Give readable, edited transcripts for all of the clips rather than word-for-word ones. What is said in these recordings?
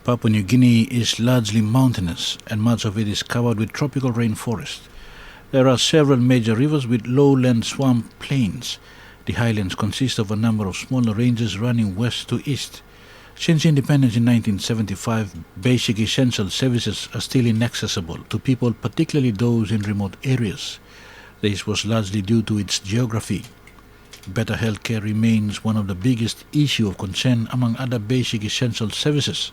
Papua New Guinea is largely mountainous and much of it is covered with tropical rainforest. There are several major rivers with lowland swamp plains. The highlands consist of a number of smaller ranges running west to east. Since independence in 1975, basic essential services are still inaccessible to people, particularly those in remote areas. This was largely due to its geography. Better healthcare remains one of the biggest issues of concern among other basic essential services.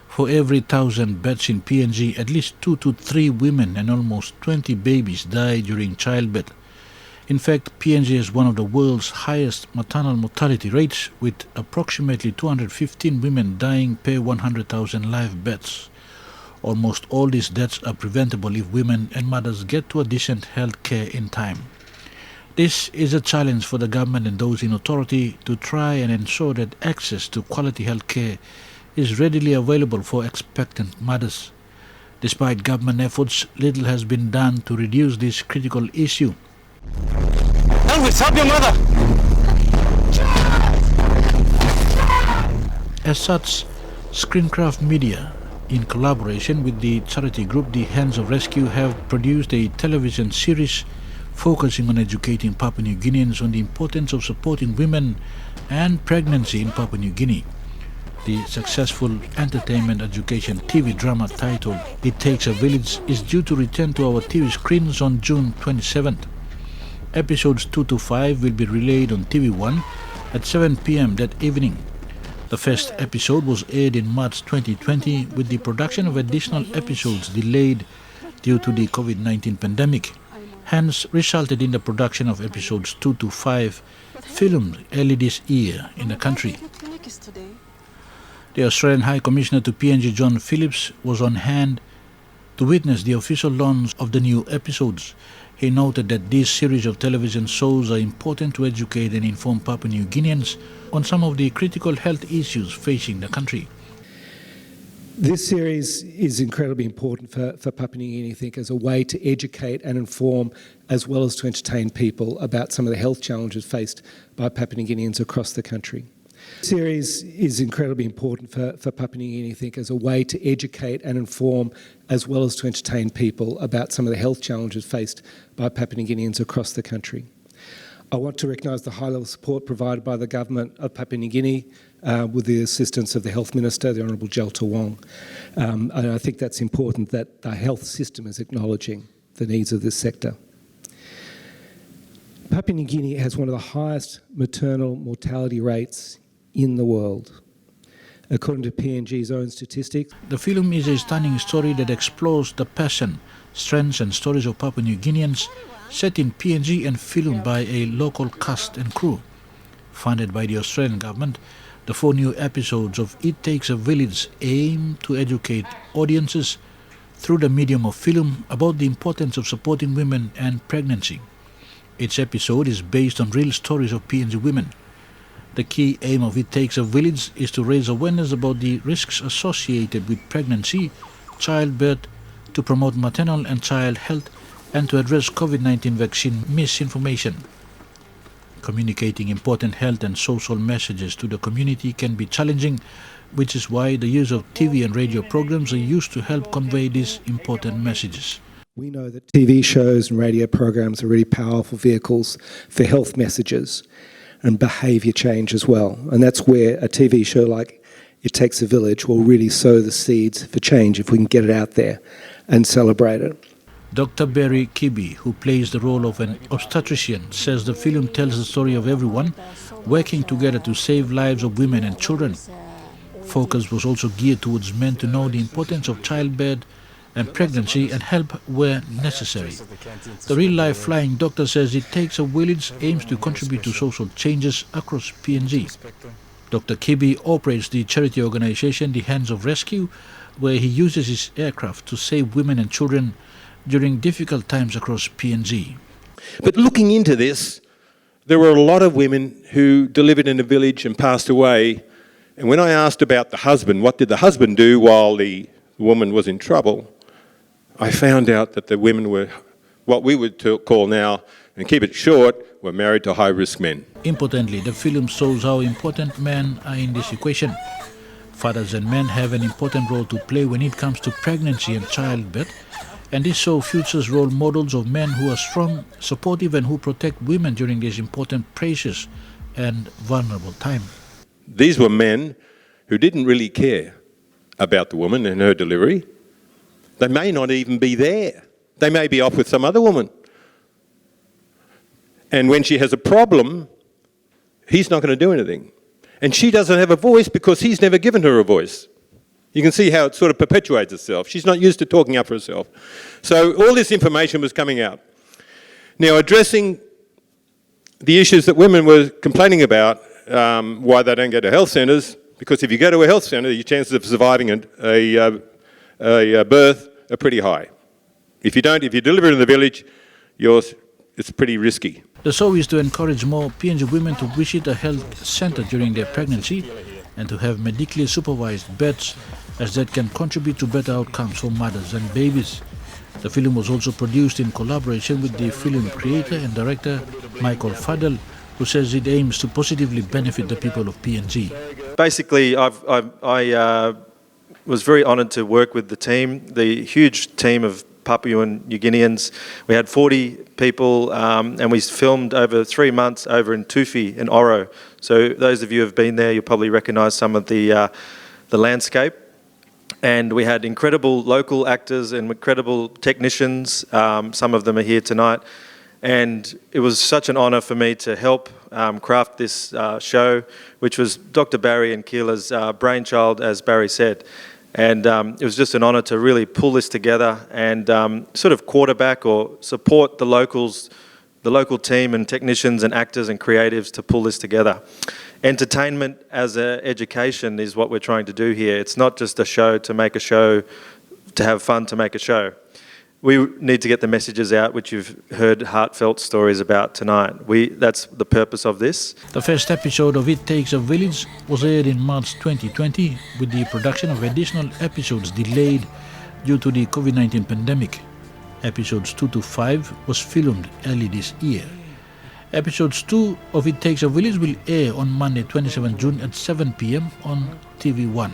For every 1,000 births in PNG, at least 2 to 3 women and almost 20 babies die during childbirth. In fact, PNG has one of the world's highest maternal mortality rates, with approximately 215 women dying per 100,000 live births. Almost all these deaths are preventable if women and mothers get to a decent health care in time. This is a challenge for the government and those in authority to try and ensure that access to quality health care is readily available for expectant mothers. Despite government efforts, little has been done to reduce this critical issue. Elvis, help your mother! As such, Screencraft Media, in collaboration with the charity group The Hands of Rescue, have produced a television series focusing on educating Papua New Guineans on the importance of supporting women and pregnancy in Papua New Guinea. The successful entertainment education TV drama titled It Takes a Village is due to return to our TV screens on June 27th. Episodes 2 to 5 will be relayed on TV1 at 7 p.m. that evening. The first episode was aired in March 2020, with the production of additional episodes delayed due to the COVID-19 pandemic. Hence, resulted in the production of episodes 2 to 5 filmed early this year in the country. The Australian High Commissioner to PNG, John Phillips, was on hand to witness the official launch of the new episodes. He noted that this series of television shows are important to educate and inform Papua New Guineans on some of the critical health issues facing the country. This series is incredibly important for Papua New Guinea, I think, as a way to educate and inform, as well as to entertain people about some of the health challenges faced by Papua New Guineans across the country. This series is incredibly important for Papua New Guinea, I think, as a way to educate and inform, as well as to entertain people about some of the health challenges faced by Papua New Guineans across the country. I want to recognise the high-level support provided by the Government of Papua New Guinea with the assistance of the Health Minister, the Honourable Jelta Wong. And I think that's important, that the health system is acknowledging the needs of this sector. Papua New Guinea has one of the highest maternal mortality rates in the world, according to PNG's own statistics. The film is a stunning story that explores the passion, strengths and stories of Papua New Guineans, set in PNG and filmed by a local cast and crew. Funded by the Australian government, the 4 new episodes of It Takes a Village aim to educate audiences through the medium of film about the importance of supporting women and pregnancy. Each episode is based on real stories of PNG women. The key aim of It Takes a Village is to raise awareness about the risks associated with pregnancy, childbirth, to promote maternal and child health, and to address COVID-19 vaccine misinformation. Communicating important health and social messages to the community can be challenging, which is why the use of TV and radio programs are used to help convey these important messages. We know that TV shows and radio programs are really powerful vehicles for health messages and behaviour change as well. And that's where a TV show like It Takes a Village will really sow the seeds for change if we can get it out there and celebrate it. Dr. Barry Kibi, who plays the role of an obstetrician, says the film tells the story of everyone working together to save lives of women and children. Focus was also geared towards men to know the importance of childbirth and pregnancy and help where necessary. The real-life flying doctor says It Takes a Village aims to contribute to social changes across PNG. Dr. Kibi operates the charity organisation The Hands of Rescue, where he uses his aircraft to save women and children during difficult times across PNG. But looking into this, there were a lot of women who delivered in a village and passed away. And when I asked about the husband, what did the husband do while the woman was in trouble, I found out that the women were what we would call now, and keep it short, were married to high-risk men. Importantly, the film shows how important men are in this equation. Fathers and men have an important role to play when it comes to pregnancy and childbirth, and this show futures role models of men who are strong, supportive, and who protect women during this important, precious and vulnerable time. These were men who didn't really care about the woman and her delivery. They may not even be there. They may be off with some other woman. And when she has a problem, he's not going to do anything. And she doesn't have a voice because he's never given her a voice. You can see how it sort of perpetuates itself. She's not used to talking up for herself. So all this information was coming out. Now, addressing the issues that women were complaining about, why they don't go to health centres, because if you go to a health centre, your chances of surviving a birth are pretty high. If you deliver in the village, it's pretty risky. The show is to encourage more PNG women to visit a health centre during their pregnancy and to have medically supervised births, as that can contribute to better outcomes for mothers and babies. The film was also produced in collaboration with the film creator and director Michael Fadel, who says it aims to positively benefit the people of PNG. Basically, I was very honoured to work with the huge team of Papua New Guineans. We had 40 people and we filmed over 3 months over in Tufi in Oro. So those of you who have been there, you'll probably recognise some of the landscape. And we had incredible local actors and incredible technicians. Some of them are here tonight. And it was such an honour for me to help craft this show, which was Dr. Barry and Keela's brainchild, as Barry said. And it was just an honour to really pull this together and sort of quarterback or support the local team and technicians and actors and creatives to pull this together. Entertainment as an education is what we're trying to do here. It's not just a show to make a show, to have fun to make a show. We need to get the messages out, which you've heard heartfelt stories about tonight. That's the purpose of this. The first episode of It Takes a Village was aired in March 2020, with the production of additional episodes delayed due to the COVID-19 pandemic. Episodes 2 to 5 was filmed early this year. Episodes 2 of It Takes a Village will air on Monday 27 June at 7 p.m. on TV1.